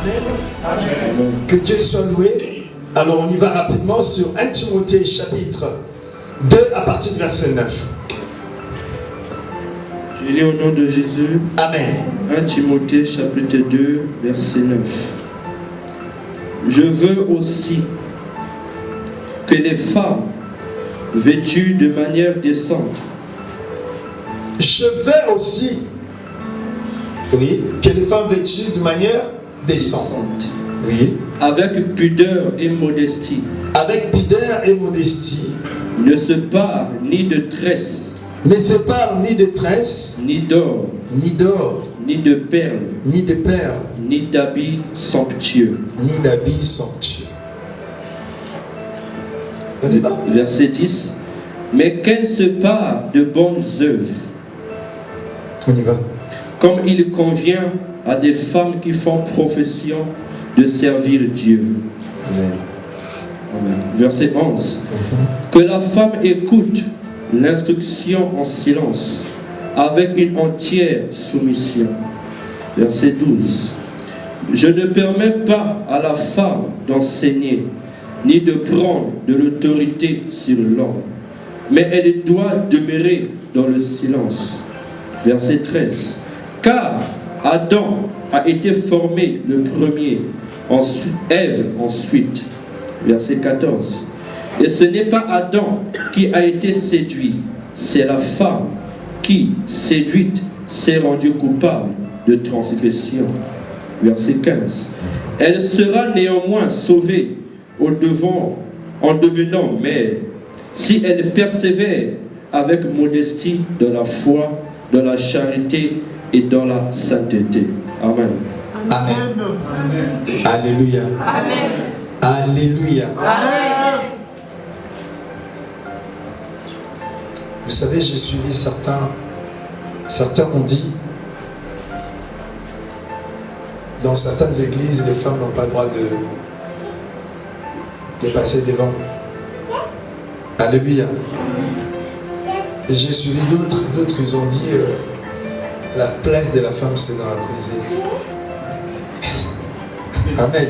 Amen. Amen. Que Dieu soit loué. Alors on y va rapidement sur 1 Timothée chapitre 2 à partir du verset 9. Je lis au nom de Jésus. Amen. 1 Timothée chapitre 2 verset 9. Je veux aussi que les femmes vêtues de manière décente. Je veux aussi, oui, que les femmes vêtues de manière décente. Oui. Avec pudeur et modestie. Avec pudeur et modestie. Ne se parent ni de tresse. Ne se parle ni de tresse, ni d'or, ni d'or, ni de perles, ni de perles, ni d'habits somptueux. Ni d'habits somptueux. On y va. Verset 10. Mais qu'elle se parle de bonnes œuvres. On y va. Comme il convient à des femmes qui font profession de servir Dieu. Amen. Amen. Verset 11. Que la femme écoute l'instruction en silence, avec une entière soumission. Verset 12. Je ne permets pas à la femme d'enseigner, ni de prendre de l'autorité sur l'homme, mais elle doit demeurer dans le silence. Verset 13. Car Adam a été formé le premier, ensuite Ève ensuite. Verset 14. Et ce n'est pas Adam qui a été séduit, c'est la femme qui, séduite, s'est rendue coupable de transgression. Verset 15. Elle sera néanmoins sauvée au devant en devenant mère, si elle persévère avec modestie dans la foi, dans la charité et dans la sainteté. Amen. Amen. Amen. Alléluia. Amen. Alléluia. Amen. Vous savez, j'ai suivi certains ont dit, dans certaines églises, les femmes n'ont pas le droit de passer devant. Alléluia. Et j'ai suivi d'autres ils ont dit, la place de la femme c'est dans la cuisine. Amen.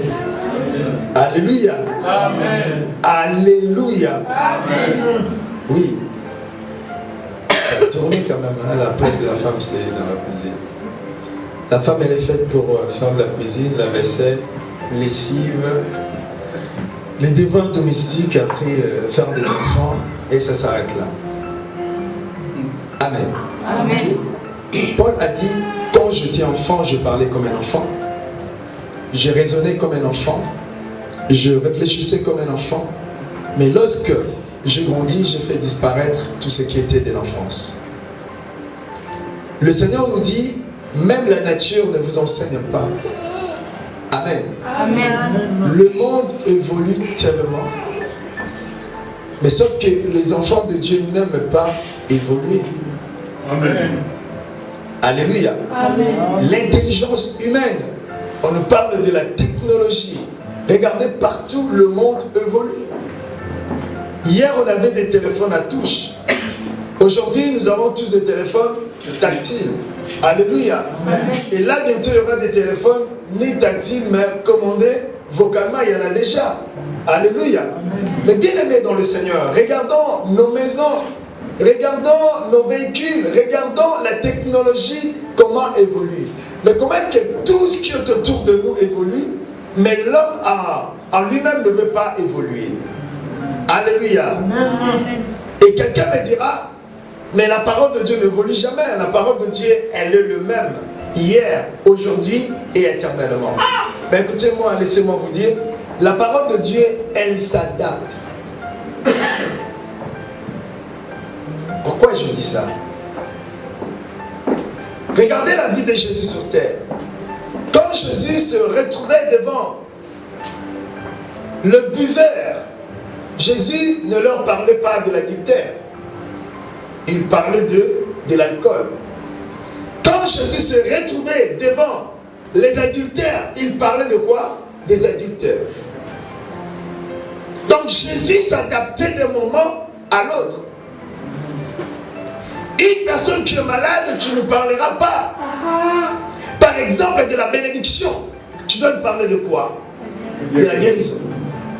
Alléluia. Amen. Alléluia. Amen. Oui. Ça a tourné quand même, hein? La place de la femme c'est dans la cuisine. La femme elle est faite pour faire de la cuisine, la vaisselle, lessive, les devoirs domestiques, après faire des enfants, et ça s'arrête là. Amen. Amen. Paul a dit, quand j'étais enfant, je parlais comme un enfant, je raisonnais comme un enfant, je réfléchissais comme un enfant, mais lorsque j'ai grandi, j'ai fait disparaître tout ce qui était de l'enfance. Le Seigneur nous dit, même la nature ne vous enseigne pas. Amen. Amen. Le monde évolue tellement. Mais sauf que les enfants de Dieu n'aiment pas évoluer. Amen. Alléluia. Amen. L'intelligence humaine, on nous parle de la technologie. Regardez, partout le monde évolue. Hier, on avait des téléphones à touche. Aujourd'hui, nous avons tous des téléphones tactiles. Alléluia. Et là, bientôt, il y aura des téléphones ni tactiles, mais commandés vocalement, il y en a déjà. Alléluia. Mais bien aimés dans le Seigneur, regardons nos maisons, regardons nos véhicules, regardons la technologie, comment évolue. Mais comment est-ce que tout ce qui est autour de nous évolue, mais l'homme en lui-même ne veut pas évoluer. Alléluia. Amen. Et quelqu'un me dira, mais la parole de Dieu n'évolue jamais. La parole de Dieu, elle est le même, hier, aujourd'hui et éternellement. Mais écoutez-moi, laissez-moi vous dire, la parole de Dieu, elle s'adapte. Pourquoi je dis ça? Regardez la vie de Jésus sur terre. Quand Jésus se retrouvait devant le buveur, Jésus ne leur parlait pas de l'adultère. Il parlait de l'alcool. Quand Jésus se retrouvait devant les adultères, il parlait de quoi? Des adultères. Donc Jésus s'adaptait d'un moment à l'autre. Une personne qui est malade, tu ne parleras pas, par exemple, de la bénédiction Tu dois lui parler de quoi? De la guérison.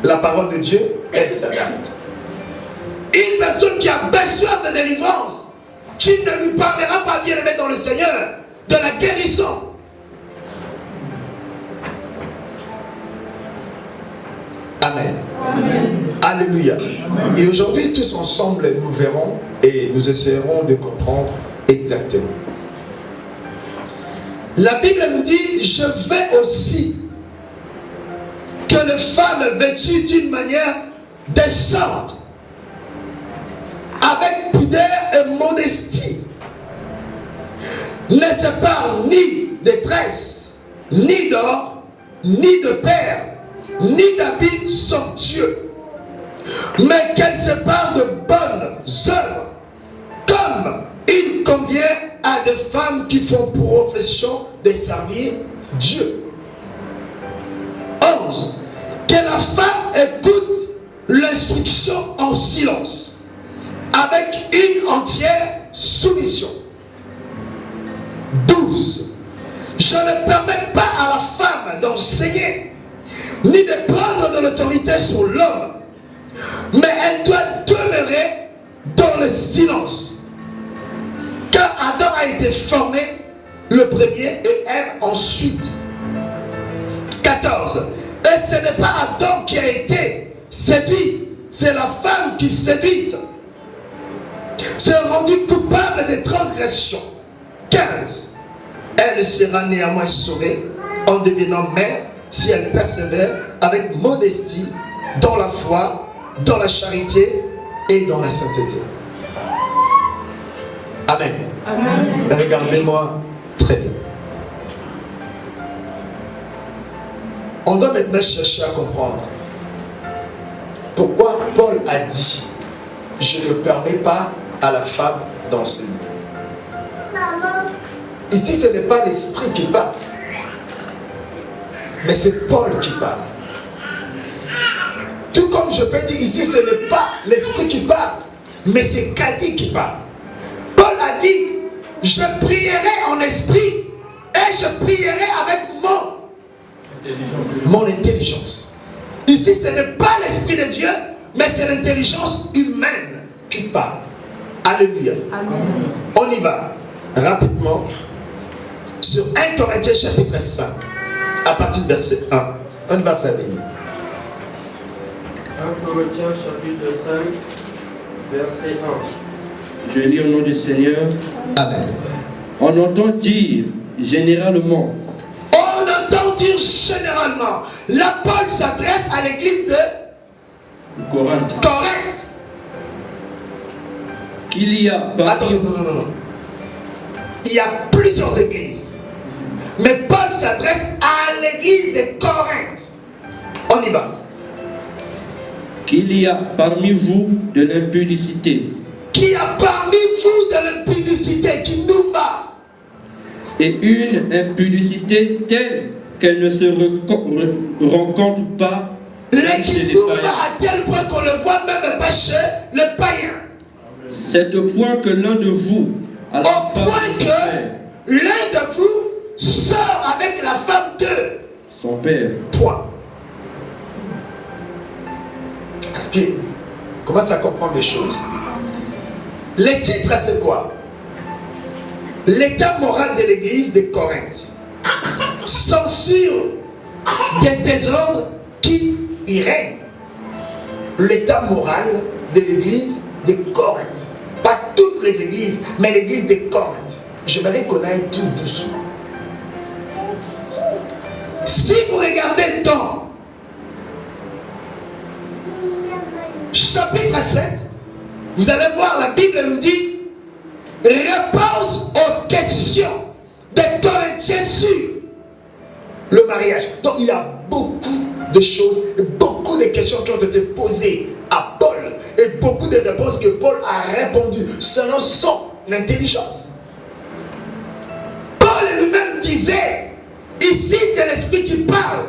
La parole de Dieu, elle s'adapte. Une personne qui a besoin de délivrance, tu ne lui parleras pas, bien aimé dans le Seigneur, de la guérison. Amen. Amen. Alléluia. Et aujourd'hui, tous ensemble, nous verrons et nous essayerons de comprendre exactement. La Bible nous dit, je veux aussi que les femmes vêtues d'une manière décente, avec pudeur et modestie, ne séparent ni de tresses, ni d'or, ni de perles, ni d'habits somptueux, mais qu'elles séparent de bonnes œuvres, comme il convient à des femmes qui font pour profession de servir Dieu. 11. Que la femme écoute l'instruction en silence, avec une entière soumission. 12. Je ne permets pas à la femme d'enseigner, ni de prendre de l'autorité sur l'homme, mais elle doit demeurer dans le silence. Car Adam a été formé le premier et Ève ensuite. 14. Et ce n'est pas Adam qui a été séduit, c'est la femme qui séduite. C'est rendu coupable de transgression. 15. Elle sera néanmoins sauvée en devenant mère si elle persévère avec modestie dans la foi, dans la charité et dans la sainteté. Amen. Amen. Regardez-moi très bien. On doit maintenant chercher à comprendre pourquoi Paul a dit « Je ne permets pas à la femme d'enseigner ». Ici, ce n'est pas l'esprit qui parle, mais c'est Paul qui parle. Tout comme je peux dire ici, ce n'est pas l'esprit qui parle, mais c'est Kadi qui parle. Paul a dit, je prierai en esprit et je prierai avec mon intelligence. Ici, ce n'est pas l'esprit de Dieu, mais c'est l'intelligence humaine qui parle. Alléluia. Amen. On y va rapidement sur 1 Corinthiens chapitre 5, à partir du verset 1. On y va faire venir. 1 Corinthiens chapitre 5, verset 1. Je lis au nom du Seigneur. Amen. On entend dire généralement. On entend dire généralement. Là, Paul s'adresse à l'église de Corinthe. Corinthe. Qu'il y a parmi Attends, non. Il y a plusieurs églises. Mais Paul s'adresse à l'église de Corinthe. On y va. qu'il y a parmi vous de l'impudicité. Qui a parmi vous de l'impudicité, qui nous bat. Et une impudicité telle qu'elle ne se rencontre pas même chez les L'église païens. à tel point qu'on le voit même pas chez le païen. C'est au point que l'un de vous a la Au femme point de son père. que l'un de vous sort avec la femme de Son père. point. Parce que, commence à comprendre les choses. Les titres, c'est quoi? L'état moral de l'église de Corinthe. Censure des désordres qui y règnent. L'état moral de l'église de Corinthe. Pas toutes les églises, mais l'église de Corinthe. J'aimerais qu'on aille tout doucement. Si vous regardez dans chapitre 7, vous allez voir, la Bible nous dit réponse aux questions des Corinthiens sur le mariage. Donc il y a beaucoup de choses, beaucoup de questions qui ont été posées à Paul et beaucoup de réponses que Paul a répondues selon son intelligence. Paul lui-même disait, ici c'est l'esprit qui parle.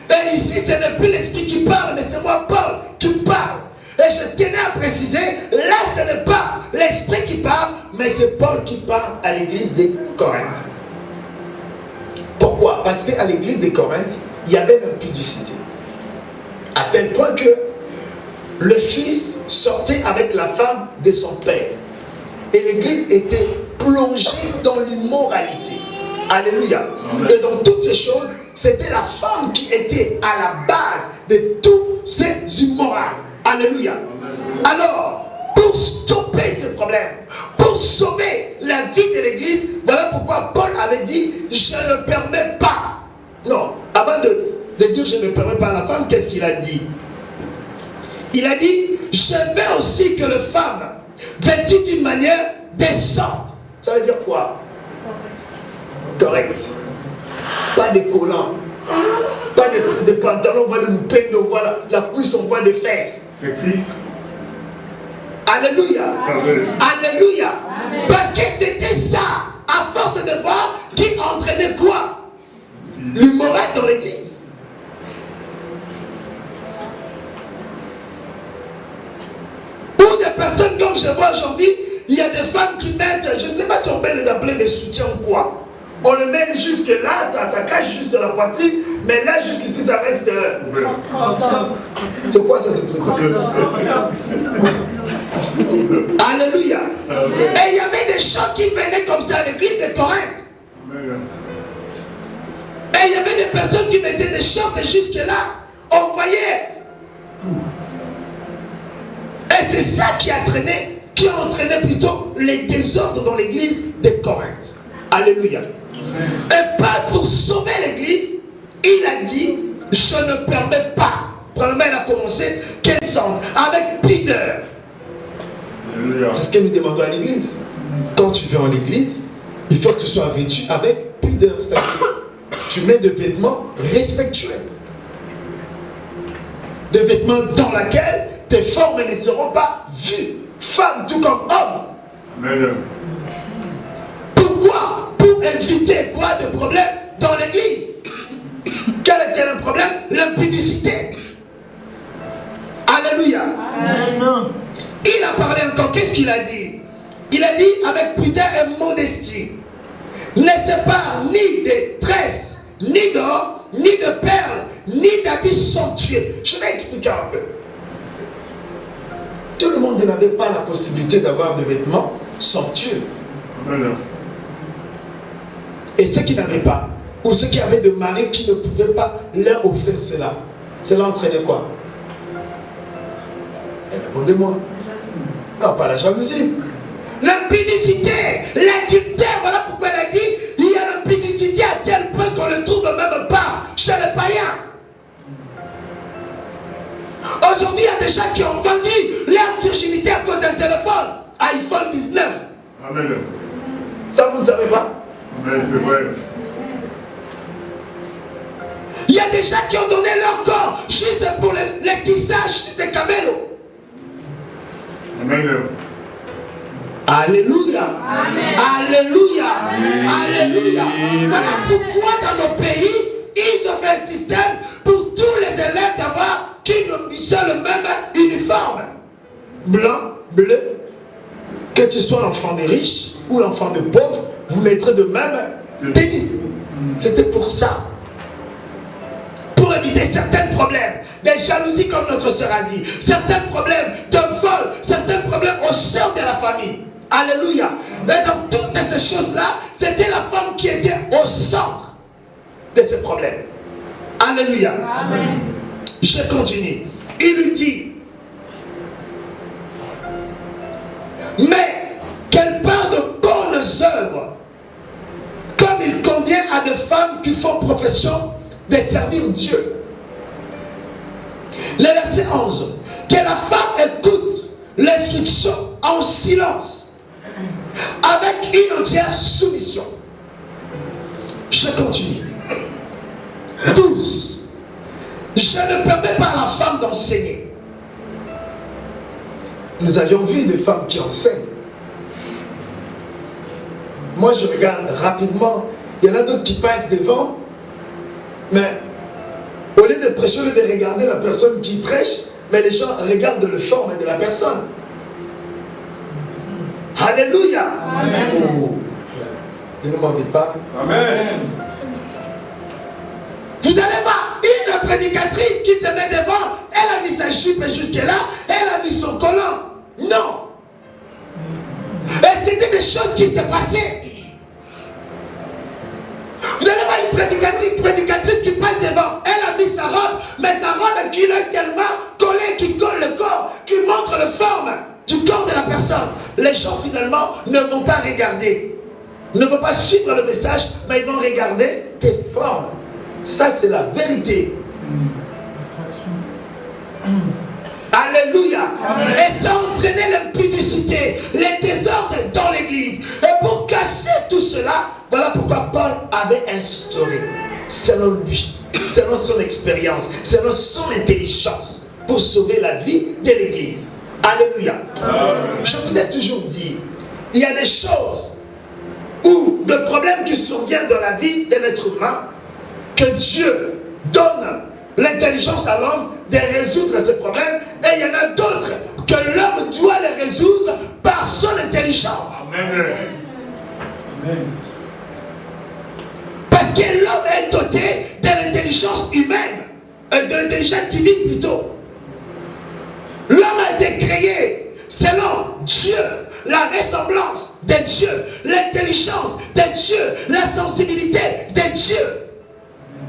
Et ici ce n'est plus l'esprit qui parle, mais c'est moi Paul qui parle. Et je tenais à préciser, là ce n'est pas l'esprit qui parle, mais c'est Paul qui parle à l'église de Corinthe. Pourquoi? Parce qu'à l'église de Corinthe, il y avait l'impudicité. À tel point que le fils sortait avec la femme de son père. Et l'église était plongée dans l'immoralité. Alléluia. Amen. Et dans toutes ces choses, c'était la femme qui était à la base de tous ces immorales. Alléluia. Amen. Alors, pour stopper ce problème, pour sauver la vie de l'église, voilà pourquoi Paul avait dit, je ne permets pas. Non, avant de dire je ne permets pas à la femme, qu'est-ce qu'il a dit? Il a dit, je veux aussi que les femmes vêtues d'une manière décente. Ça veut dire quoi? Correct. Pas de collants, pas de pantalons, on voit des moupettes, on voit la cuisse, on voit des fesses. Sexy. Alléluia. Amen. Alléluia. Parce que c'était ça, à force de voir, qui entraînait quoi? L'immoral dans l'église. Pour des personnes comme je vois aujourd'hui, il y a des femmes qui mettent, je ne sais pas si on peut les appeler des soutiens ou quoi. On le met jusque là, ça cache juste la poitrine, mais là, juste ici, ça reste. C'est quoi ça, ce truc? Alléluia. Et il y avait des gens qui venaient comme ça à l'église de Corinthe. Amen. Et il y avait des personnes qui mettaient des shorts jusque là. On voyait. Et c'est ça qui a entraîné plutôt les désordres dans l'église de Corinthe. Alléluia. Et pas pour sauver l'église, il a dit, je ne permets pas. Premièrement, il a commencé, qu'elle semble, avec pudeur. Alléluia. C'est ce que nous demandons à l'église. Quand tu viens en l'église, il faut que tu sois vêtu avec pudeur. C'est-à-dire, tu mets des vêtements respectueux. Des vêtements dans lesquels tes formes ne seront pas vues. Femme tout comme homme. Amen. Pourquoi? Pour éviter quoi de problème dans l'église? Quel était le problème? L'impudicité. Alléluia. Amen. Il a parlé encore, qu'est-ce qu'il a dit? Il a dit avec pudeur et modestie. Ne sépare ni de tresses, ni d'or, ni de perles, ni d'habits somptueux. Je vais expliquer un peu. Tout le monde n'avait pas la possibilité d'avoir des vêtements somptueux. Amen. Et ceux qui n'avaient pas, ou ceux qui avaient des maris qui ne pouvaient pas leur offrir cela entraînait quoi? Répondez-moi. Non, pas la jalousie. L'impudicité, l'adultère, voilà pourquoi elle a dit, il y a l'impudicité à tel point qu'on ne le trouve même pas chez les païens. Aujourd'hui, il y a des gens qui ont vendu leur virginité à cause d'un téléphone, iPhone 19. Amen. Ça, vous ne savez pas? Amen, c'est vrai. Il y a des gens qui ont donné leur corps juste pour les tissages sur ces camélos. Amen. Alléluia. Amen. Alléluia. Amen. Alléluia. Voilà pourquoi dans nos pays, ils ont fait un système pour tous les élèves d'avoir qu'une seule même uniforme. Blanc, bleu. Que tu sois l'enfant des riches ou l'enfant des pauvres, vous mettrez de même tenue. C'était pour ça. Pour éviter certains problèmes, des jalousies comme notre sœur a dit, certains problèmes de vol, certains problèmes au sein de la famille. Alléluia. Et dans toutes ces choses-là, c'était la femme qui était au centre de ces problèmes. Alléluia. Amen. Je continue. Il lui dit, mais qu'elle parle de bonnes œuvres, comme il convient à des femmes qui font profession de servir Dieu. Le verset 11. Que la femme écoute l'instruction en silence, avec une entière soumission. Je continue. 12. Je ne permets pas à la femme d'enseigner. Nous avions vu des femmes qui enseignent. Moi, je regarde rapidement. Il y en a d'autres qui passent devant. Mais au lieu de prêcher, au lieu de regarder la personne qui prêche, mais les gens regardent le forme de la personne. Alléluia. Amen. Oh, ne m'en dites pas. Amen. Vous allez voir, qui se met devant, elle a mis sa jupe jusque-là, elle a mis son collant. Non. Et c'était des choses qui se passaient. Vous allez voir une prédicatrice qui parle devant. Elle a mis sa robe, mais sa robe qui est tellement collée, qui colle le corps, qui montre la forme du corps de la personne. Les gens finalement ne vont pas regarder, ne vont pas suivre le message, mais ils vont regarder tes formes. Ça, c'est la vérité. Distraction. Alléluia. Amen. Et ça entraînait l'impudicité, les désordres dans l'église. Et pour casser tout cela, voilà pourquoi Paul avait instauré, selon lui, selon son expérience, selon son intelligence, pour sauver la vie de l'église. Alléluia. Amen. Je vous ai toujours dit, il y a des choses ou des problèmes qui surviennent dans la vie de l'être humain, que Dieu donne l'intelligence à l'homme de résoudre ces problèmes, et il y en a d'autres que l'homme doit les résoudre par son intelligence. Amen. Amen. Parce que l'homme est doté de l'intelligence humaine, de l'intelligence divine plutôt. L'homme a été créé selon Dieu, la ressemblance de Dieu, l'intelligence de Dieu, la sensibilité de Dieu.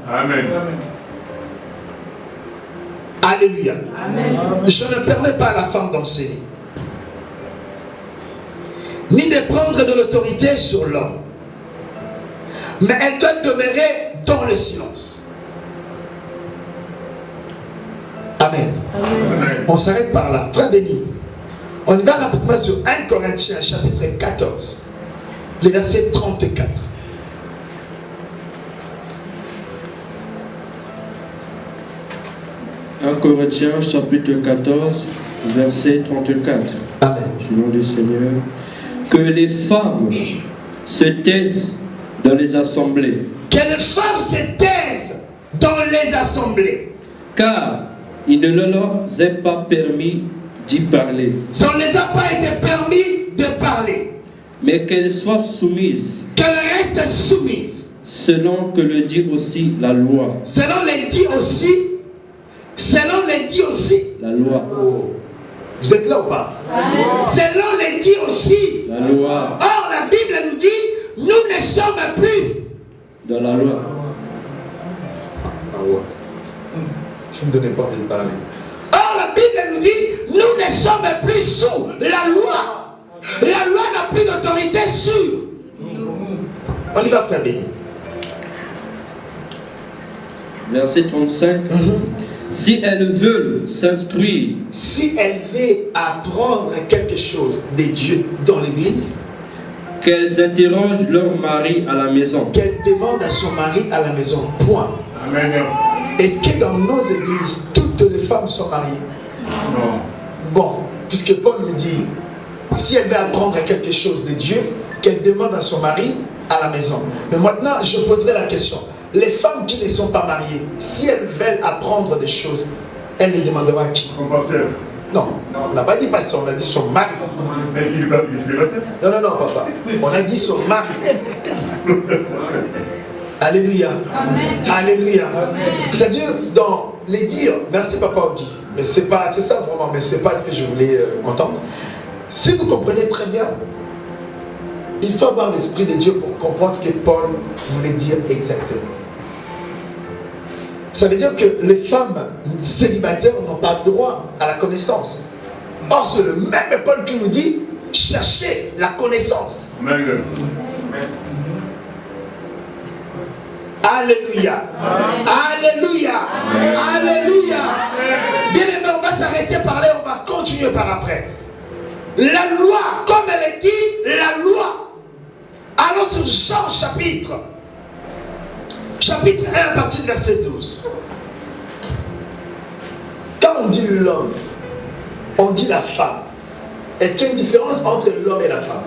Amen. Alléluia. Amen. Je ne permets pas à la femme d'enseigner, ni de prendre de l'autorité sur l'homme, mais elle doit demeurer dans le silence. Amen. Amen. On s'arrête par là. Frère Denis, on y va rapidement sur 1 Corinthiens chapitre 14, le verset 34. Corinthiens chapitre 14, verset 34. Amen. Au nom du Seigneur. Que les femmes se taisent dans les assemblées. Que les femmes se taisent dans les assemblées. Car il ne leur est pas permis d'y parler. Ça ne les a pas été permis de parler. Mais qu'elles soient soumises. Qu'elles restent soumises. Selon que le dit aussi la loi. Selon les dit aussi. Selon les dit aussi. La loi. Oh. Vous êtes là ou pas? Selon les dit aussi. La loi. Or, la Bible nous dit, nous ne sommes plus Dans la loi. Ah ouais. Je ne me donnais pas envie de parler. Or, la Bible nous dit, nous ne sommes plus sous la loi. La loi n'a plus d'autorité sur. On y va, frère béni. Verset 35. Si elles veulent s'instruire, Si elle veut apprendre quelque chose de Dieu dans l'église, qu'elles interrogent leur mari à la maison. qu'elle demande à son mari à la maison. Point. Amen. Est-ce que dans nos églises, toutes les femmes sont mariées? Non. Bon, puisque Paul me dit, si elle veut apprendre quelque chose de Dieu, qu'elle demande à son mari à la maison. Mais maintenant, je poserai la question. Les femmes qui ne sont pas mariées, si elles veulent apprendre des choses, elles les demanderont à qui? Son pasteur. Non, on n'a pas dit pasteur, on a dit son mari. Mais il est célibataire. Non, non, non, papa. On a dit son mari. Alléluia. Amen. Alléluia. C'est-à-dire, dans les dires, merci papa Ogi, mais c'est ça vraiment, mais c'est pas ce que je voulais entendre. Si vous comprenez très bien, il faut avoir l'Esprit de Dieu pour comprendre ce que Paul voulait dire exactement. Ça veut dire que les femmes célibataires n'ont pas droit à la connaissance. Or, c'est le même Paul qui nous dit, cherchez la connaissance. Amen. Alléluia. Alléluia. Alléluia. Bien aimé, on va s'arrêter par là, on va continuer par après. La loi, comme elle est dit, la loi. Allons sur Jean chapitre 1 à partir du verset 12. Quand on dit l'homme, on dit la femme. Est-ce qu'il y a une différence entre l'homme et la femme?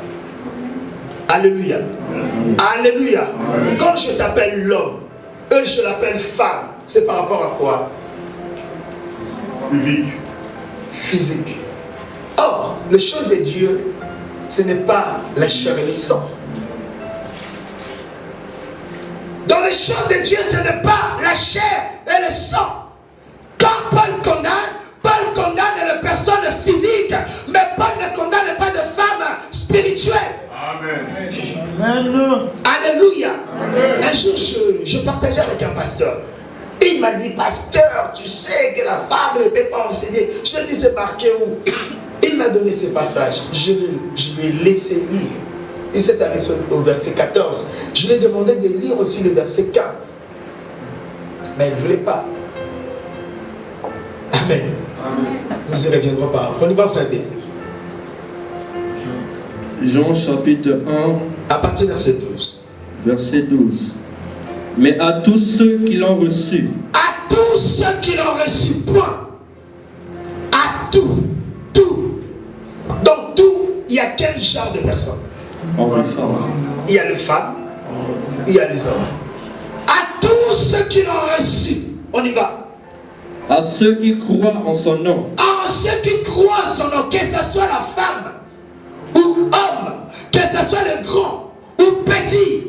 Alléluia. Alléluia. Quand je t'appelle l'homme, eux je l'appelle femme, c'est par rapport à quoi? Physique. Physique. Or, les choses de Dieu, ce n'est pas la chair et le sang. Dans les choses de Dieu, ce n'est pas la chair et le sang. Quand Quand Paul condamne les personnes physiques, mais Paul ne condamne pas de femmes spirituelles. Amen. Amen. Alléluia. Un jour, je partageais avec un pasteur. Il m'a dit, pasteur, tu sais que la femme ne peut pas enseigner. Je lui ai dit, c'est marqué où? Il m'a donné ces passages. Je lui ai laissé lire. Il s'est arrêté au verset 14. Je lui ai demandé de lire aussi le verset 15. Mais elle ne voulait pas. Amen. Nous y reviendrons pas. On y va, frère Béni. Jean chapitre 1, À partir de verset 12. verset 12. Mais à tous ceux qui l'ont reçu, À tous ceux qui l'ont reçu, point. À tout. Dans tout, il y a quel genre de personnes? hommes et femmes, Il y a les femmes, il y a les hommes. À tous ceux qui l'ont reçu, on y va. à ceux qui croient en son nom, À ceux qui croient en son nom, que ce soit la femme ou homme, que ce soit le grand ou petit,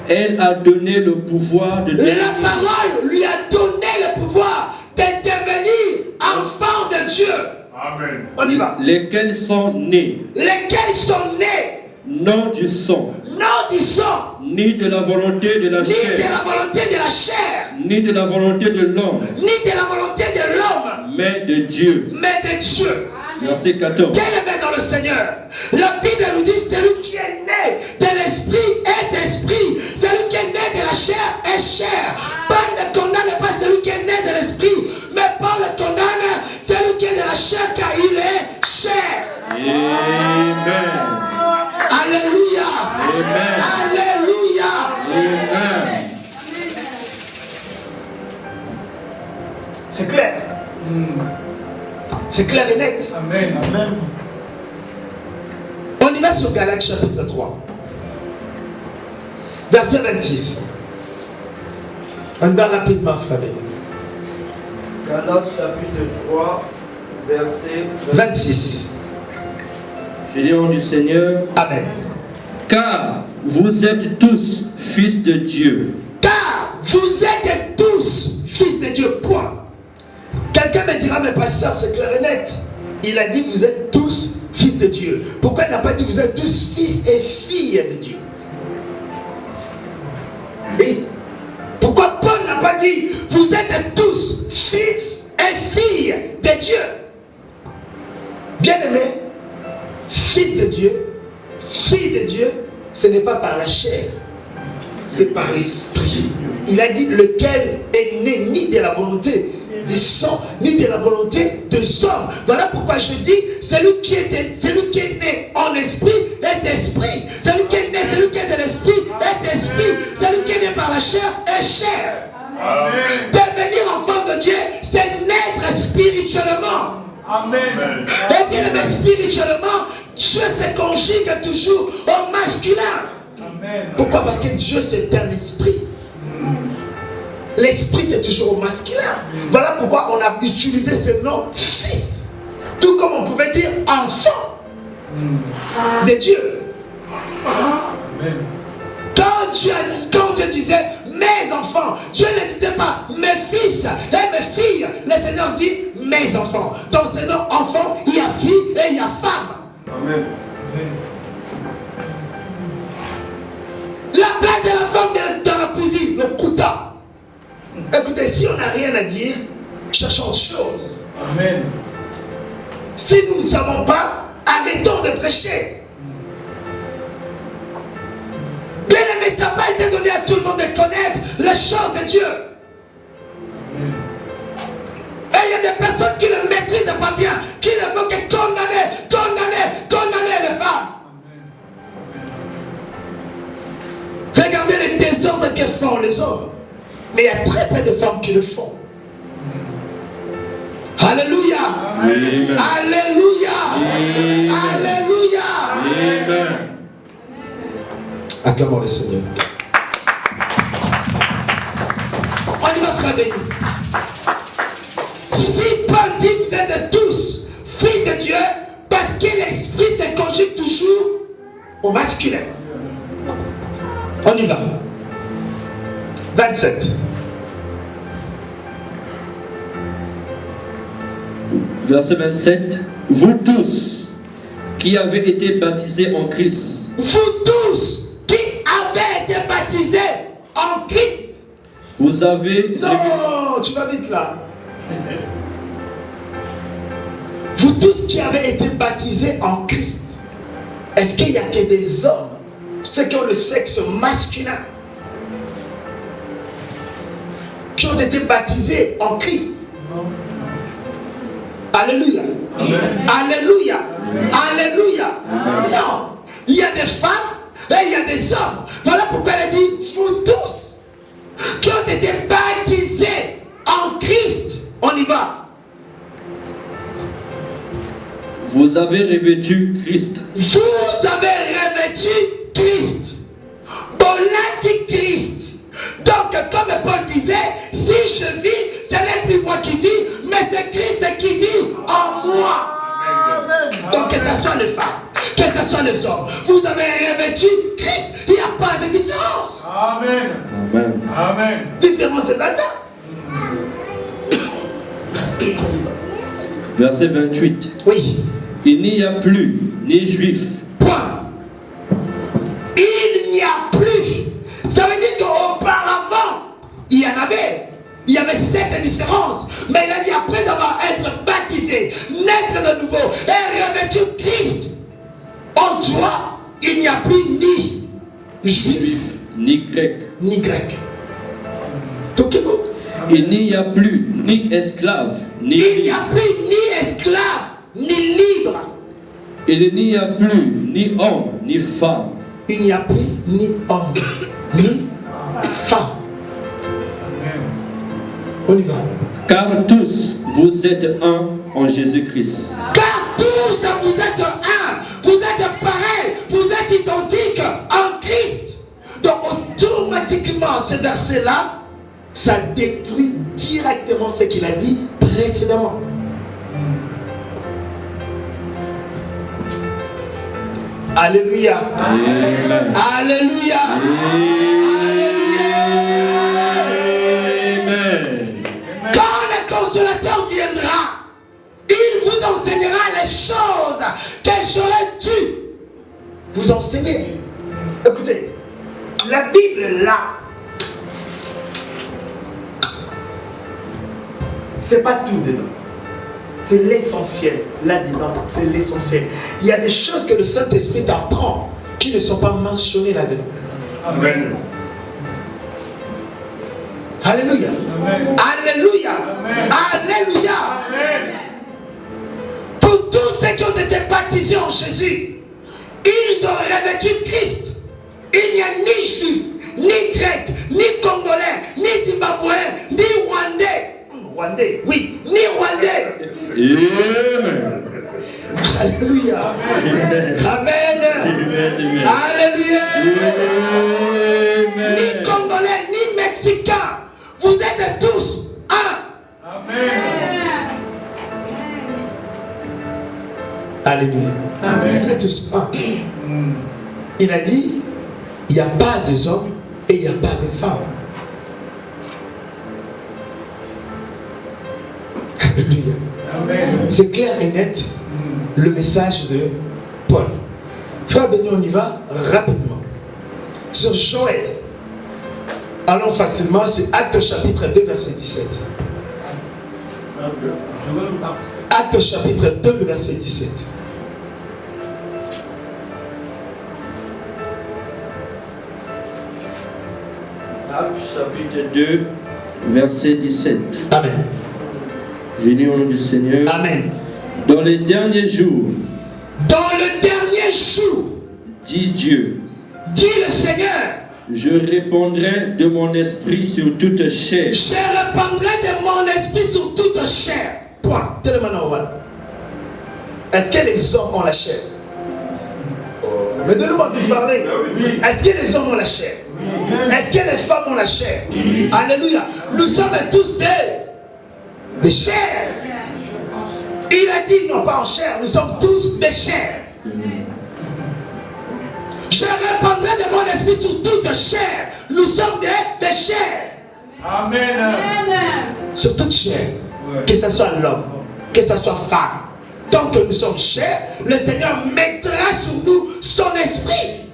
elle a donné le pouvoir de la devenir, parole lui a donné le pouvoir de devenir enfant de Dieu. Amen. On y va. lesquels sont nés, Lesquels sont nés, non du sang, non du sang, ni de la volonté de la ni de chair, la volonté de la chair, ni de la volonté de l'homme, ni de la volonté de l'homme, mais de Dieu. mais de Dieu. Verset 14. Bien-aimé dans le Seigneur, la Bible nous dit celui qui est né de l'esprit est esprit, celui qui est né de la chair est chair. Paul ne condamne pas celui qui est né de l'esprit, mais Paul condamne celui qui est de la chair car il est chair. Amen. Alléluia. Amen. Alléluia. Amen. C'est clair. C'est clair et net. Amen. Amen. On y va sur Galates chapitre 3. Verset 26. On va rapidement, frère. Galates chapitre 3, verset 26. Je dis au nom du Seigneur, Amen. car vous êtes tous fils de Dieu. Car vous êtes tous fils de Dieu. Point. Quelqu'un me dira, mais pasteur, c'est clair et net. Il a dit, vous êtes tous fils de Dieu. Pourquoi il n'a pas dit, vous êtes tous fils et filles de Dieu? Et pourquoi Paul n'a pas dit, vous êtes tous fils et filles de Dieu? Bien-aimé, fils de Dieu, fille de Dieu, ce n'est pas par la chair, c'est par l'esprit. Il a dit, lequel est né ni de la volonté du sang, ni de la volonté des hommes. Voilà pourquoi je dis, celui qui est né en esprit est esprit. Celui qui est né, celui qui est de l'esprit est esprit. Celui qui est né par la chair est chair. Amen. Devenir enfant de Dieu, c'est naître spirituellement. Amen. Et bien, mais spirituellement, Dieu se conjugue toujours au masculin. Amen. Pourquoi? Parce que Dieu c'est un esprit. L'esprit c'est toujours au masculin. Voilà pourquoi on a utilisé ce nom fils. Tout comme on pouvait dire enfant de Dieu. Amen. Quand Dieu disait mes enfants, Dieu ne disait pas mes fils et mes filles. Le Seigneur dit mes enfants. Dans ce nom enfant, il y a fille et il y a femme. Amen. La place de la femme dans la cuisine, le couteau. Écoutez, si on n'a rien à dire, cherchons autre chose. Amen. Si nous ne savons pas, arrêtons de prêcher. Bien aimé, ça n'a pas été donné à tout le monde de connaître les choses de Dieu. Et il y a des personnes qui ne maîtrisent pas bien, qui ne font que condamner les femmes. Regardez les désordres que font les hommes. Mais il y a très peu de femmes qui le font. Alléluia. Amen. Alléluia. Amen. Alléluia. Amen. Acclamons le Seigneur. On y va, frère béni. Si Paul dit vous êtes tous fils de Dieu, parce que l'esprit se conjugue toujours au masculin. On y va. 27. Verset 27. Vous tous qui avez été baptisés en Christ, vous tous qui avez été baptisés en Christ. vous avez... Non, tu vas vite là. Vous tous qui avez été baptisés en Christ, est-ce qu'il n'y a que des hommes, ceux qui ont le sexe masculin, qui ont été baptisés en Christ? Alléluia. Amen. Alléluia. Amen. Alléluia. Amen. Non, il y a des femmes et il y a des hommes. Voilà pourquoi elle a dit, vous tous qui ont été baptisés en Christ. On y va. Vous avez revêtu Christ. Vous avez revêtu Christ. Bolati Christ. Donc, comme Paul disait, si je vis, ce n'est plus moi qui vis, mais c'est Christ qui vit en moi. Donc, que ce soit les femmes, que ce soit les hommes, vous avez revêtu Christ. Il n'y a pas de différence. Amen. Amen. Amen. Différence, c'est Adam. Verset 28. Oui. Il n'y a plus ni juif, Point. Il n'y a plus. Ça veut dire qu'auparavant, il y en avait. Il y avait cette différence. Mais il a dit après avoir été baptisé, naître de nouveau et revêtu Christ, en toi, il n'y a plus ni juif, ni grec. ni grec. Donc écoute, Il n'y a plus ni esclave, ni il n'y libre. a plus ni esclave, ni libre. Il n'y a plus ni homme, ni femme. Il n'y a plus ni homme, ni femme. Amen. On y va. Car tous vous êtes un en Jésus-Christ. Car tous vous êtes un, vous êtes pareils, vous êtes identiques en Christ. Donc automatiquement ce verset-là, ça détruit directement ce qu'il a dit précédemment. Alléluia. Amen. Alléluia. Alléluia. Amen. Quand le consolateur viendra, il vous enseignera les choses que j'aurais dû vous enseigner. Écoutez, la Bible là, c'est pas tout dedans. C'est l'essentiel. Là-dedans, c'est l'essentiel. Il y a des choses que le Saint-Esprit t'apprend qui ne sont pas mentionnées là-dedans. Amen. Alléluia. Amen. Alléluia. Amen. Alléluia. Amen. Pour tous ceux qui ont été baptisés en Jésus, ils ont revêtu Christ. Il n'y a ni juif, ni grec, ni congolais, ni zimbabwéen, ni rwandais. Rwandais, oui, ni rwandais. Amen. Alléluia. Amen. Amen. Alléluia. Ni Amen. congolais, ni mexicain. Vous êtes tous un. Amen. Alléluia. Amen. Vous êtes tous un. Il a dit, il n'y a pas de hommes et il n'y a pas de femmes. Alléluia. Amen. C'est clair et net le message de Paul. Frère Béni, on y va rapidement. Sur Joël, allons facilement, c'est Actes chapitre 2, verset 17. Actes chapitre 2, le verset 17. Actes chapitre 2, verset 17. Amen. Je lis au nom du Seigneur. Amen. Dans les derniers jours, Dans le dernier jour, dit Dieu, dit le Seigneur, je répandrai de mon esprit sur toute chair. je répandrai de mon esprit sur toute chair. Point. Tellement voilà. Est-ce que les hommes ont la chair? Oh, mais donnez-moi de parler. Oui. Est-ce que les hommes ont la chair? Oui. Est-ce que les femmes ont la chair? Alléluia. Nous sommes tous des chairs. Il a dit non pas en chair, nous sommes tous des chairs. Je répandrai de mon esprit sur toute chair. Nous sommes des chairs. Amen. Sur toute chair. Ouais. Que ce soit l'homme, que ce soit femme. Tant que nous sommes chers, le Seigneur mettra sur nous son esprit.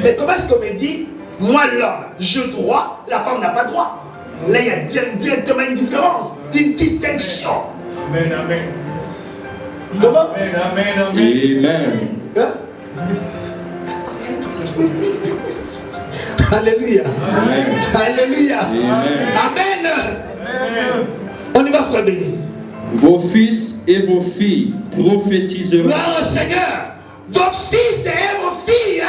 Mais comment est-ce qu'on me dit, moi l'homme, j'ai droit, la femme n'a pas droit? Là, il y a directement une différence, une distinction. Amen, amen. Comment? Amen, amen, amen. Amen. Hein? Alléluia. Amen. Alléluia. Amen. Amen. Amen. On y va, frère béni. Vos fils et vos filles prophétiseront. Gloire au Seigneur. Vos fils et vos filles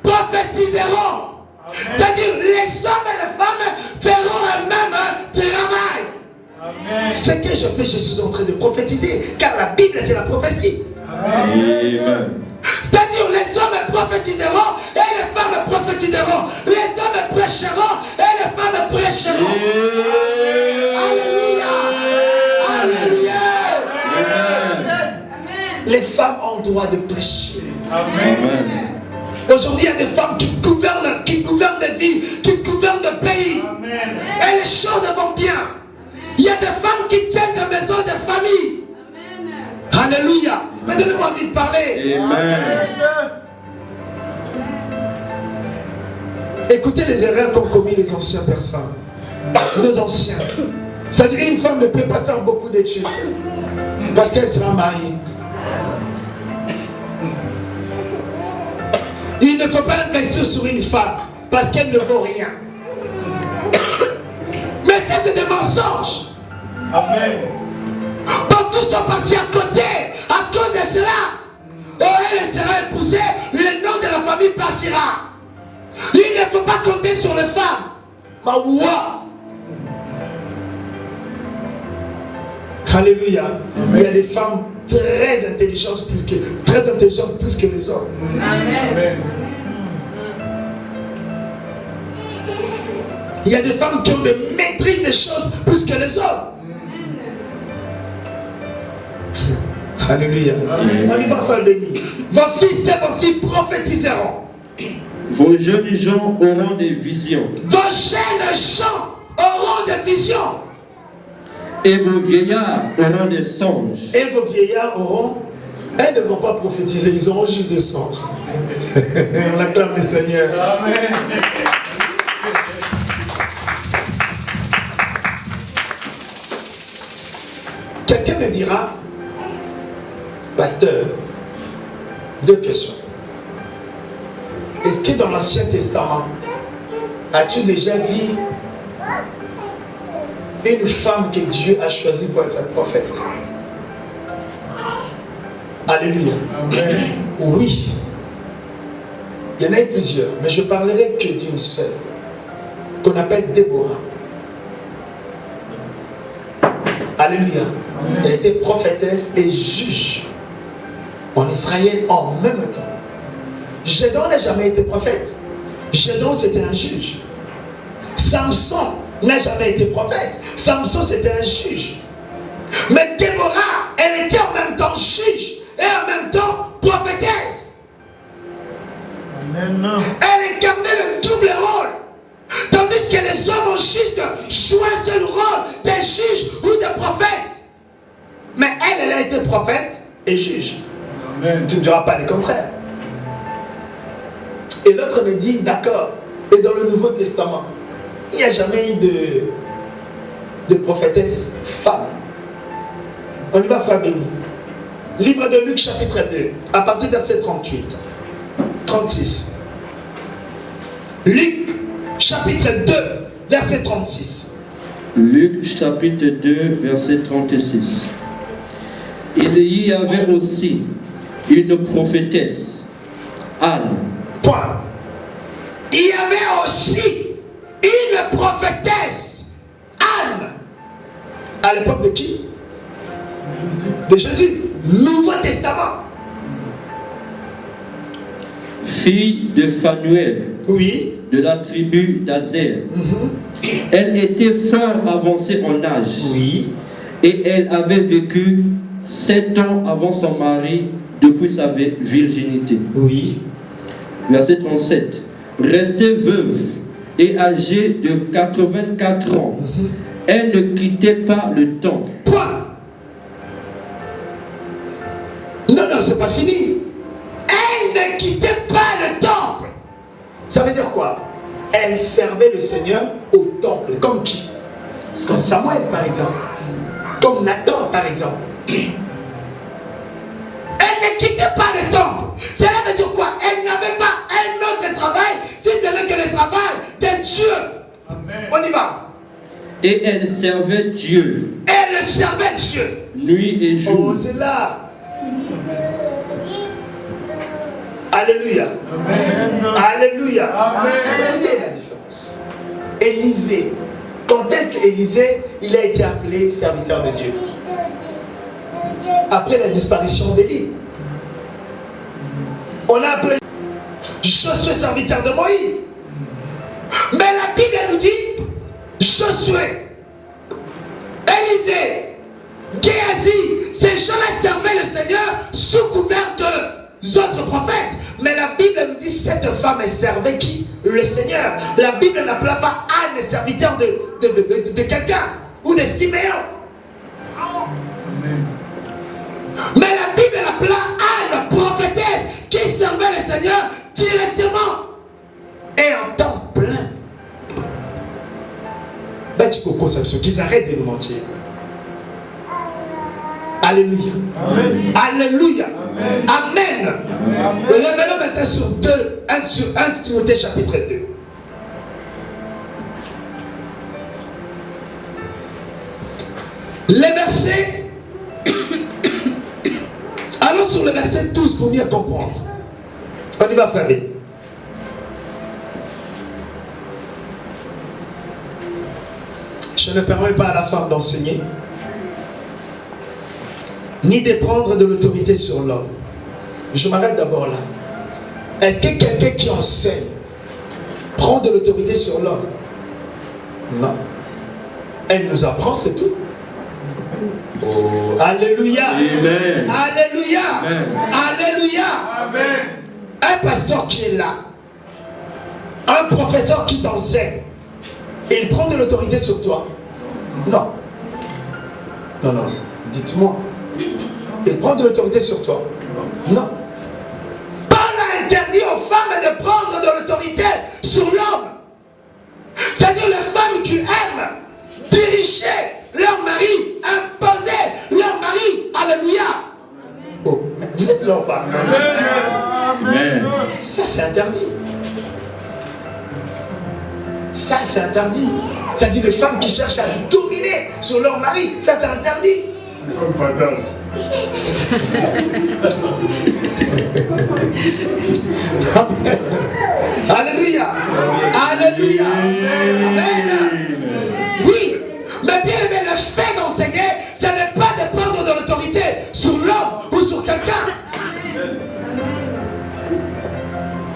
prophétiseront. C'est-à-dire, les hommes et les femmes feront le même travail. Amen. Ce que je fais, je suis en train de prophétiser, car la Bible, c'est la prophétie. Amen. C'est-à-dire, les hommes prophétiseront et les femmes prophétiseront. Les hommes prêcheront et les femmes prêcheront. Alléluia. Alléluia. Amen. Les femmes ont le droit de prêcher. Amen. Amen. Aujourd'hui, il y a des femmes qui gouvernent des villes, qui gouvernent des pays. Amen. Et les choses vont bien. Il y a des femmes qui tiennent des maisons de famille. Alléluia. Mais donnez-moi envie de parler. Amen. Écoutez les erreurs qu'ont commis les anciens personnes. Nos anciens. C'est-à-dire une femme ne peut pas faire beaucoup d'études parce qu'elle sera mariée. Il ne faut pas investir sur une femme parce qu'elle ne vaut rien. Mais ça, c'est des mensonges. Amen. Beaucoup sont partis à côté à cause de cela. Oh, elle sera épousée, le nom de la famille partira. Il ne faut pas compter sur les femmes. Maoua. Alléluia. Il y a des femmes très intelligentes plus que les hommes. Amen. Il y a des femmes qui ont de maîtrise des choses plus que les hommes. Alléluia. On y va, frère béni. Vos fils et vos filles prophétiseront. Vos jeunes gens auront des visions. Vos jeunes gens auront des visions. Et vos vieillards auront des songes. Et vos vieillards auront. Elles ne vont pas prophétiser, ils auront juste des songes. On acclame le Seigneur. Amen. Quelqu'un me dira, pasteur, deux questions. Est-ce que dans l'Ancien Testament, as-tu déjà vu une femme que Dieu a choisie pour être prophète? Alléluia. Amen. Oui. Il y en a eu plusieurs, mais je parlerai que d'une seule, qu'on appelle Déborah. Alléluia. Elle était prophétesse et juge en Israël en même temps. Gédéon n'a jamais été prophète. Gédéon, c'était un juge. Samson n'a jamais été prophète. Samson, c'était un juge. Mais Déborah, elle était en même temps juge et en même temps prophétesse. Amen. Elle incarnait le double rôle. Tandis que les hommes ont juste choisi le rôle des juges ou des prophètes. Mais elle a été prophète et juge. Amen. Tu ne diras pas le contraire. Et l'autre me dit, d'accord, et dans le Nouveau Testament, il n'y a jamais eu de prophétesse femme. On y va, frère béni. Livre de Luc, chapitre 2, à partir de verset 38, 36. Luc, chapitre 2, verset 36. Luc chapitre 2, verset 36. Il y avait aussi une prophétesse, Anne. Point. Il y avait aussi une prophétesse, Anne. À l'époque de qui? De Jésus. Nouveau Testament. Fille de Phanuel, Oui. de la tribu d'Azer. Elle était fort avancée en âge. Oui. Et elle avait vécu 7 ans avant son mari depuis sa virginité. Oui. Verset 37. Restée veuve et âgée de 84 ans, elle ne quittait pas le temple. Point. pas fini. Elle ne quittait pas le temple. Ça veut dire quoi? Elle servait le Seigneur au temple. Comme qui? Comme Samuel, par exemple. Comme Nathan, par exemple. Elle ne quittait pas le temple. Cela veut dire quoi? Elle n'avait pas un autre travail, si ce n'est que le travail de Dieu. Amen. On y va. Et elle servait Dieu, Elle servait Dieu. nuit et Oh, jour. c'est là. Alléluia. Amen. Alléluia. Amen. Écoutez la différence. Élisée. Quand est-ce qu'Élisée, il a été appelé serviteur de Dieu? Après la disparition d'Élie. On a appelé Josué serviteur de Moïse. Mais la Bible nous dit Josué, Élisée, Géasi, ces gens-là servaient le Seigneur sous couvert d'autres prophètes. Mais la Bible nous dit cette femme servait qui? Le Seigneur. La Bible n'appela pas Anne serviteur de quelqu'un ou de Siméon. Amen. Mais la Bible l'appela Anne, prophétesse, qui servait le Seigneur directement et en temps plein. Qu'ils arrêtent de nous mentir. Alléluia. Amen. Alléluia. Amen. Amen. Amen. Revenons maintenant sur 1 Timothée chapitre 2. Les versets. Allons sur le verset 12 pour mieux comprendre. On y va, frère. Je ne permets pas à la femme d'enseigner, ni de prendre de l'autorité sur l'homme. Je m'arrête d'abord là. Est-ce que quelqu'un qui enseigne prend de l'autorité sur l'homme? Non. Elle nous apprend, c'est tout. Oh, alléluia. Amen. Alléluia. Amen. Alléluia. Amen. Un pasteur qui est là, un professeur qui t'enseigne, il prend de l'autorité sur toi? Non. Non, non. Dites-moi. Il prend de l'autorité sur toi? Non. Paul a interdit aux femmes de prendre de l'autorité sur l'homme. C'est-à-dire les femmes qui aiment diriger leur mari, imposer leur mari. Alléluia. Oh, mais vous êtes là ou pas? Amen. Ça, c'est interdit. Ça, c'est interdit. C'est-à-dire les femmes qui cherchent à dominer sur leur mari. Ça, c'est interdit. Femme fatale. Amen. Alléluia. Alléluia. Amen. Oui. Mais bien aimé, le fait d'enseigner, ce n'est pas de prendre de l'autorité sur l'homme ou sur quelqu'un.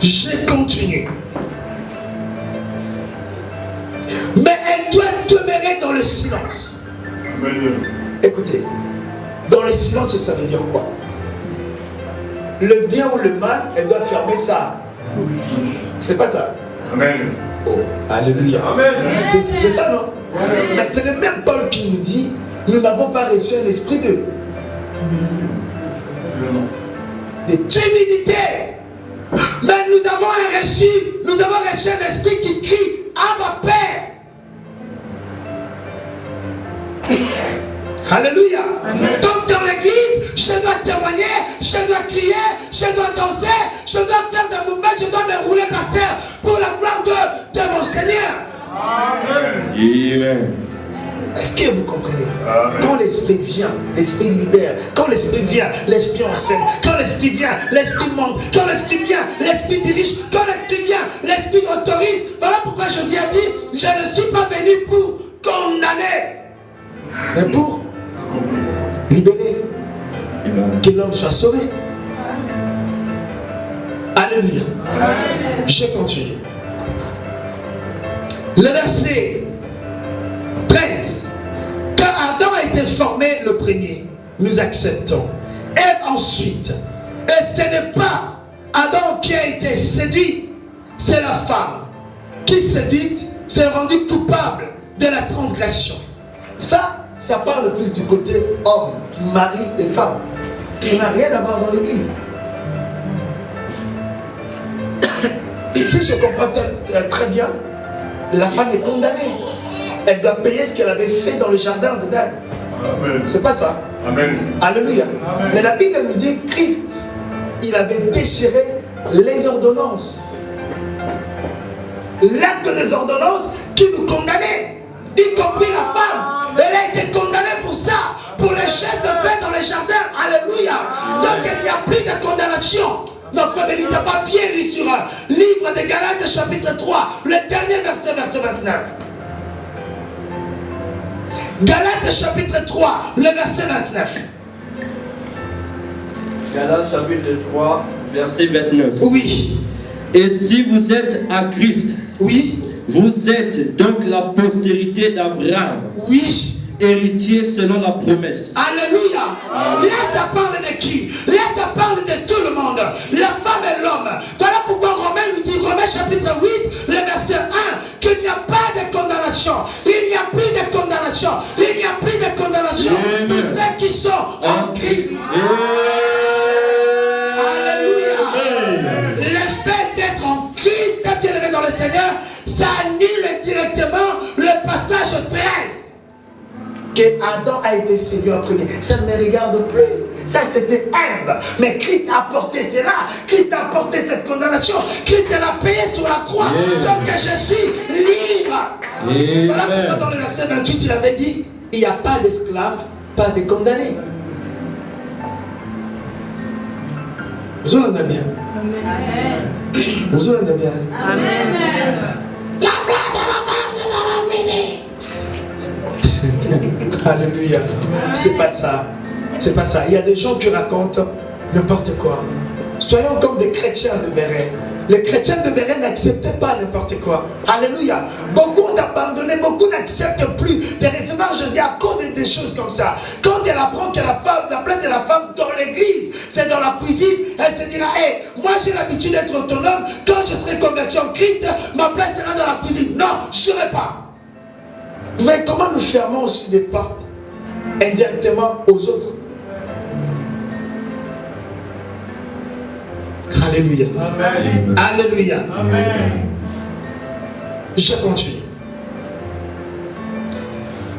Je continue. Mais elle doit demeurer dans le silence. Amen. Écoutez, dans le silence, ça veut dire quoi? Le bien ou le mal, elle doit fermer ça. C'est pas ça? Amen. Oh, alléluia. Amen. C'est ça, non? Mais c'est le même Paul qui nous dit, nous n'avons pas reçu un esprit de timidité. Mais nous avons reçu un esprit qui crie Abba Père. Alléluia. Donc dans l'église, je dois témoigner, je dois crier, je dois danser, je dois faire des mouvements, je dois me rouler par terre pour la gloire de mon Seigneur. Amen. Est-ce que vous comprenez? Amen. Quand l'esprit vient, l'esprit libère. Quand l'esprit vient, l'esprit enseigne. Quand l'esprit vient, l'esprit monte. Quand l'esprit vient, l'esprit dirige. Quand l'esprit vient, l'esprit autorise. Voilà pourquoi Jésus a dit, je ne suis pas venu pour condamner, mais pour libérer, Amen. que l'homme soit sauvé. Alléluia. Je continue. Le verset 13. Car Adam a été formé le premier, nous acceptons. Et ensuite, et ce n'est pas Adam qui a été séduit, c'est la femme qui séduite s'est rendue coupable de la transgression. Ça parle plus du côté homme, mari et femme. Ça n'a rien à voir dans l'église. Si je comprends très bien, la femme est condamnée. Elle doit payer ce qu'elle avait fait dans le jardin de Dan. Amen. C'est pas ça. Amen. Alléluia. Amen. Mais la Bible nous dit que Christ, il avait déchiré les ordonnances. L'acte des ordonnances qui nous condamnait, y compris la femme. Elle a été condamnée pour ça, pour les gestes de paix dans les jardins. Alléluia. Donc il n'y a plus de condamnation. Notre frère Béni n'a pas bien lu sur un livre de Galates chapitre 3, le dernier verset, verset 29. Galates chapitre 3, le verset 29. Galates chapitre 3, verset 29. Oui, Et si vous êtes à Christ, oui, vous êtes donc la postérité d'Abraham, oui. héritier selon la promesse. Alléluia. Là, ça parle de qui? Là, ça parle de tout le monde. La femme et l'homme. Voilà pourquoi Romains nous dit, Romains chapitre 8, le verset 1, qu'il n'y a pas de condamnation. Il n'y a plus de condamnation. Il n'y a plus de condamnation pour ceux qui sont en Christ. Alléluia. Le fait d'être en Christ, bien aimé dans le Seigneur, ça annule directement le passage 13. Que Adam a été séduit en premier. Ça ne me regarde plus. Ça c'était Ève. Mais Christ a porté cela. Christ a porté cette condamnation. Christ l'a payé sur la croix. Donc je suis libre. Voilà pourquoi dans le verset 28 il avait dit, il n'y a pas d'esclave, pas de condamné. Vous entendez bien? Vous entendez bien? Amen. La place de la femme, c'est dans la maison. Alléluia. C'est pas ça. C'est pas ça. Il y a des gens qui racontent n'importe quoi. Soyons comme des chrétiens de Béret. Les chrétiens de Béret n'acceptaient pas n'importe quoi. Alléluia. Beaucoup ont abandonné, beaucoup n'acceptent plus de recevoir Jésus à cause des choses comme ça. Quand elle apprend que la place de la femme dans l'église, c'est dans la cuisine, elle se dira, hey, moi j'ai l'habitude d'être autonome. Quand je serai converti en Christ, ma place sera dans la cuisine. Non, je ne serai pas. Vous voyez comment nous fermons aussi des portes indirectement aux autres. Alléluia. Amen. Alléluia. Amen. Je continue.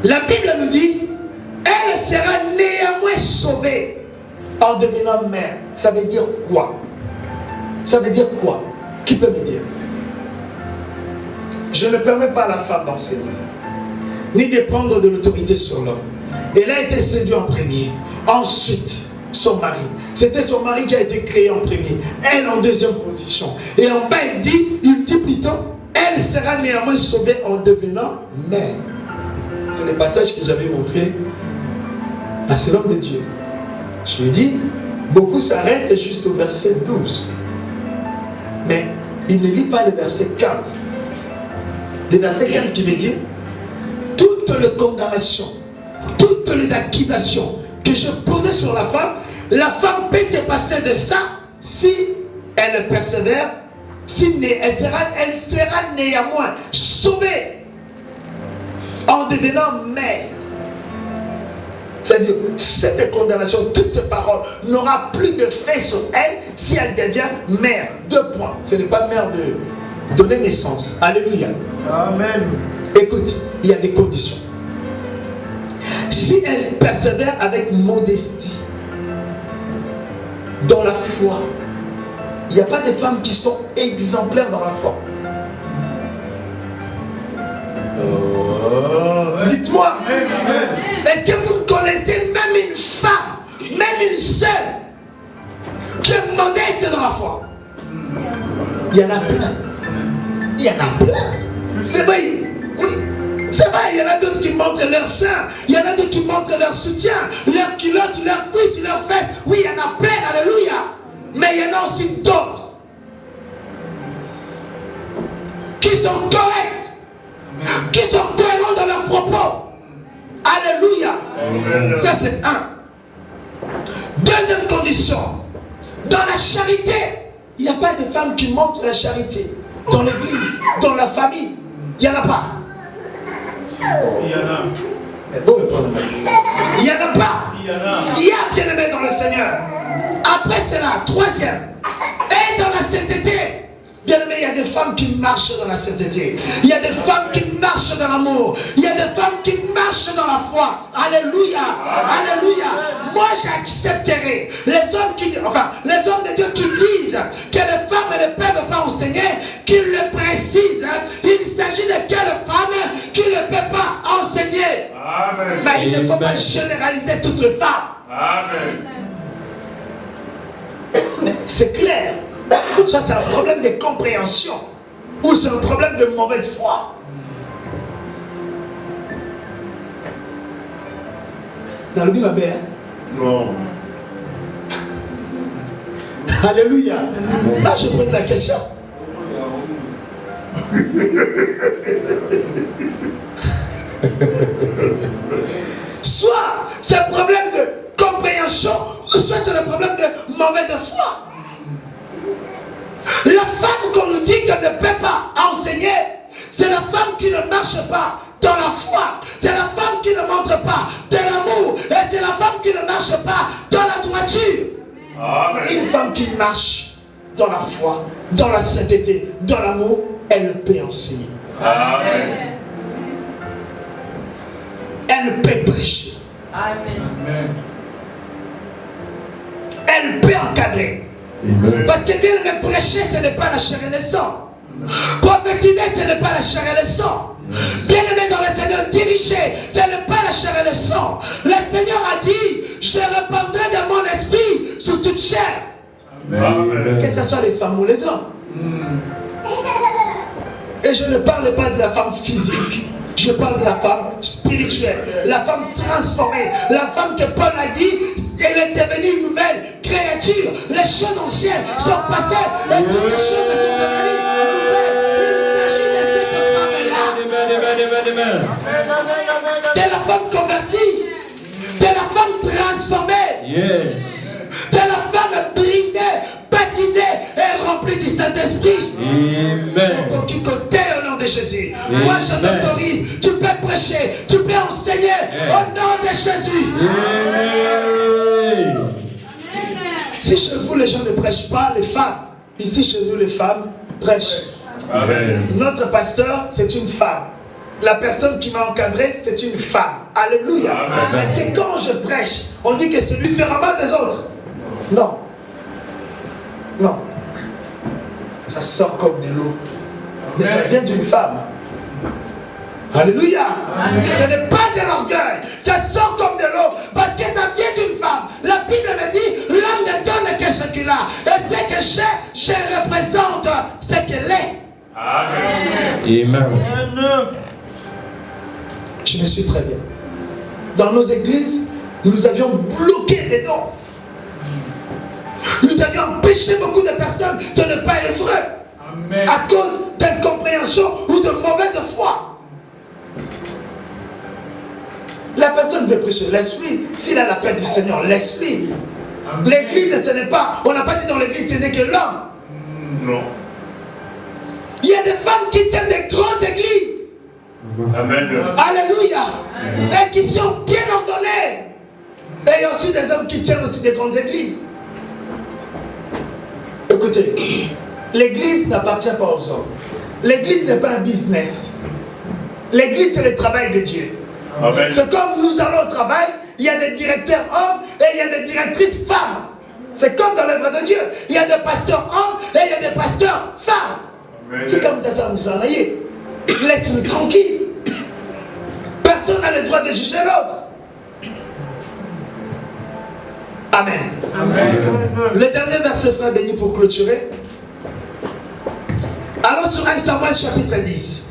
La Bible nous dit, elle sera néanmoins sauvée en devenant mère. Ça veut dire quoi? Ça veut dire quoi? Qui peut me dire? Je ne permets pas à la femme d'enseigner, ni de prendre de l'autorité sur l'homme. Elle a été séduite en premier. Ensuite, son mari. C'était son mari qui a été créé en premier. Elle en deuxième position. Et en bas, il dit plutôt, elle sera néanmoins sauvée en devenant mère. C'est le passage que j'avais montré à cet homme de Dieu. Je lui ai dit, beaucoup s'arrêtent juste au verset 12. Mais il ne lit pas le verset 15. Le verset 15 qui me dit, toutes les condamnations, toutes les accusations que je posais sur la femme peut se passer de ça si elle persévère, si elle sera néanmoins sauvée en devenant mère. C'est-à-dire, cette condamnation, toutes ces paroles n'aura plus de fait sur elle si elle devient mère. 2 points. Ce n'est pas mère de donner naissance. Alléluia. Amen. Écoute, il y a des conditions. Si elle persévère avec modestie dans la foi, il n'y a pas de femmes qui sont exemplaires dans la foi. Dites-moi, est-ce que vous connaissez même une femme, même une seule, qui est modeste dans la foi? Il y en a plein. Il y en a plein. C'est vrai, oui. C'est vrai, il y en a d'autres qui montrent leur sein, il y en a d'autres qui montrent leur soutien, leurs culottes, leurs cuisses, leurs fesses. Oui, il y en a plein, alléluia. Mais il y en a aussi d'autres qui sont corrects, qui sont cohérents dans leurs propos. Alléluia. Amen. Ça c'est un. Deuxième condition, dans la charité, il n'y a pas de femmes qui montrent la charité. Dans l'église, dans la famille, il n'y en a pas. Il y en a. Mais bon, il n'y en a pas. Il y a bien-aimé dans le Seigneur. Après cela, troisième, et dans la sainteté. Bien-aimé, il y a des femmes qui marchent dans la sainteté. Il y a des femmes qui marchent dans l'amour. Il y a des femmes qui marchent dans la foi. Alléluia. Alléluia. Moi, j'accepterai les hommes les hommes de Dieu qui disent que les femmes ne peuvent pas enseigner, qu'ils le précisent. Il s'agit de quelle femme qui ne peut pas enseigner. Amen. Mais il ne faut pas généraliser toutes les femmes. Amen. C'est clair. Ça, c'est un problème de compréhension. Ou c'est un problème de mauvaise foi. Dans le Bible, Non. Alléluia. Là, je pose la question. Soit c'est un problème de compréhension, ou soit c'est un problème de mauvaise foi. La femme qu'on nous dit qu'elle ne peut pas enseigner, c'est la femme qui ne marche pas dans la foi. C'est la femme qui ne montre pas de l'amour. Et c'est la femme qui ne marche pas dans la droiture. Mais une femme qui marche dans la foi, dans la sainteté, dans l'amour, elle peut enseigner. Amen. Elle peut prêcher. Amen. Elle peut encadrer. Amen. Parce que bien aimé, prêcher, ce n'est pas la chair et le sang. Prophétiser, ce n'est pas la chair et le sang. Bien aimé dans le Seigneur, diriger, ce n'est pas la chair et le sang. Le Seigneur a dit, je répandrai de mon esprit sur toute chair. Amen. Que ce soit les femmes ou les hommes. Et je ne parle pas de la femme physique. Je parle de la femme spirituelle, la femme transformée, la femme que Paul a dit, elle est devenue une nouvelle créature. Les choses anciennes sont passées et toutes les choses sont devenues nouvelles. Il s'agit de cette femme-là. C'est la femme convertie, c'est la femme transformée, Yes. c'est la femme brisée, baptisée et remplie du Saint-Esprit. Amen. Qui côté au nom de Jésus. Amen. Moi je t'autorise, tu peux prêcher, tu peux enseigner au nom de Jésus. Amen. Si chez vous les gens ne prêchent pas, les femmes, ici chez nous les femmes prêchent. Amen. Notre pasteur c'est une femme. La personne qui m'a encadré c'est une femme. Alléluia. Amen. Parce que quand je prêche, on dit que celui fera mal des autres. Non. Non. Ça sort comme de l'eau. Mais ça vient d'une femme. Alléluia. Ce n'est pas de l'orgueil. Ça sort comme de l'eau. Parce que ça vient d'une femme. La Bible me dit, l'homme ne donne que ce qu'il a. Et ce que j'ai, je représente ce qu'elle est. Amen. Amen. Je me suis très bien. Dans nos églises, nous avions bloqué des dons. Nous avions empêché beaucoup de personnes de ne pas œuvrer. À cause d'incompréhension ou de mauvaise foi. La personne veut prêcher, laisse-lui. S'il a l'appel du Seigneur, laisse-lui. L'église, ce n'est pas, on n'a pas dit dans l'église, ce n'est que l'homme. Non. Il y a des femmes qui tiennent des grandes églises. Amen. Alléluia. Et qui sont bien ordonnées. Et il y a aussi des hommes qui tiennent aussi des grandes églises. Écoutez, l'église n'appartient pas aux hommes. L'église n'est pas un business. L'église, c'est le travail de Dieu. Amen. C'est comme nous allons au travail, il y a des directeurs hommes et il y a des directrices femmes. C'est comme dans l'œuvre de Dieu. Il y a des pasteurs hommes et il y a des pasteurs femmes. Amen. C'est comme dans ça, vous en ayez. Laisse-le tranquille. Personne n'a le droit de juger l'autre. Amen. Amen. Le dernier verset, frère béni, pour clôturer. Allons sur 1 Samuel chapitre 10.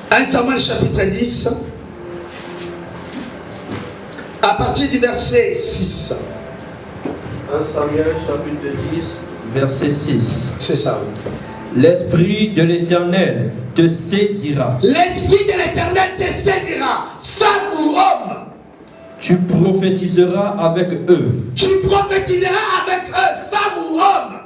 « 1 Samuel chapitre 10, à partir du verset 6. 1 Samuel chapitre 10, verset 6. C'est ça, oui. L'Esprit de l'Éternel te saisira. L'Esprit de l'Éternel te saisira, femme ou homme. Tu prophétiseras avec eux. Tu prophétiseras avec eux, femme ou homme.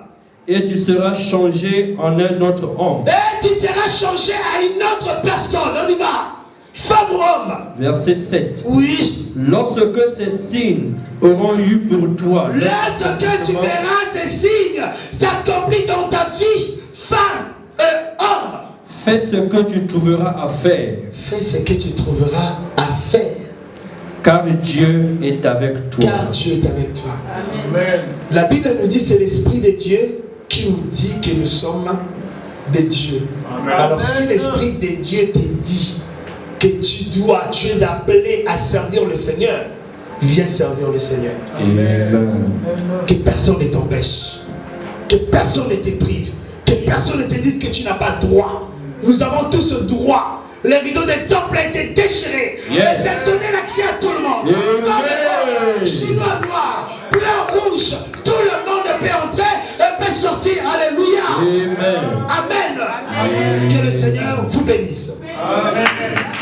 et tu seras changé en un autre homme. Et tu seras changé à une autre personne. On y va. Femme ou homme? Verset 7. Oui. Lorsque ces signes auront eu pour toi Lorsque tu verras ces signes s'accomplir dans ta vie, femme et homme, fais ce que tu trouveras à faire, fais ce que tu trouveras à faire. car Dieu est avec toi. Car Dieu est avec toi. Amen. La Bible nous dit c'est l'Esprit de Dieu qui nous dit que nous sommes de Dieu. Amen. Alors si l'Esprit de Dieu te dit que tu es appelé à servir le Seigneur, viens servir le Seigneur. Amen. Que personne ne t'empêche, que personne ne te prive, que personne ne te dise que tu n'as pas droit. Nous avons tous ce droit. Le rideau des temples a été déchiré. Yes. Et c'est donné l'accès à tout le monde. Amen. Chinois noir, blanc, rouge, tout le monde peut entrer et peut sortir. Alléluia. Amen. Amen. Que le Seigneur vous bénisse. Amen.